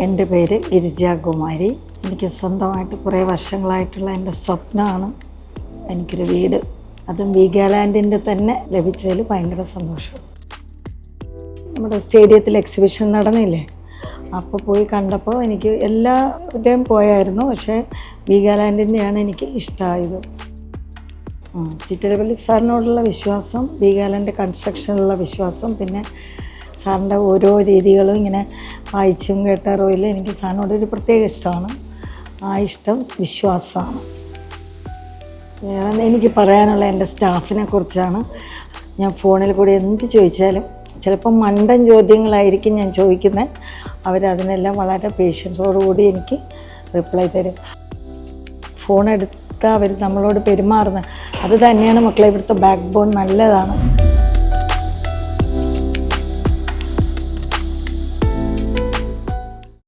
എൻ്റെ പേര് ഗിരിജ കുമാരി. എനിക്ക് സ്വന്തമായിട്ട് കുറേ വർഷങ്ങളായിട്ടുള്ള എൻ്റെ സ്വപ്നമാണ് എനിക്കൊരു വീട്, അതും വീഗാലാൻഡിൻ്റെ തന്നെ ലഭിച്ചതിൽ ഭയങ്കര സന്തോഷം. നമ്മുടെ സ്റ്റേഡിയത്തിൽ എക്സിബിഷൻ നടന്നില്ലേ, അപ്പോൾ പോയി കണ്ടപ്പോൾ എനിക്ക് എല്ലാവരുടെയും പോയായിരുന്നു, പക്ഷേ വീഗാലാൻഡിൻ്റെയാണ് എനിക്ക് ഇഷ്ടമായത്. ചിറ്റരപ്പള്ളി സാറിനോടുള്ള വിശ്വാസം, വീഗാലാൻഡ് കൺസ്ട്രക്ഷനിലുള്ള വിശ്വാസം, പിന്നെ സാറിൻ്റെ ഓരോ രീതികളും ഇങ്ങനെ വായിച്ചും കേട്ടറിവിൽ എനിക്ക് സാറിനോടൊരു പ്രത്യേക ഇഷ്ടമാണ്. ആ ഇഷ്ടം വിശ്വാസമാണ്. വേറെ എനിക്ക് പറയാനുള്ള എൻ്റെ സ്റ്റാഫിനെ കുറിച്ചാണ്. ഞാൻ ഫോണിൽ കൂടി എന്ത് ചോദിച്ചാലും ചിലപ്പം മണ്ടൻ ചോദ്യങ്ങളായിരിക്കും ഞാൻ ചോദിക്കുന്നത്, അവരതിനെല്ലാം വളരെ പേഷ്യൻസോടുകൂടി എനിക്ക് റിപ്ലൈ തരും. ഫോൺ എടുത്താൽ അവർ നമ്മളോട് പെരുമാറുന്നത് അത് തന്നെയാണ് മക്കളെ ഇവിടുത്തെ ബാക്ക് ബോൺ. നല്ലതാണ്.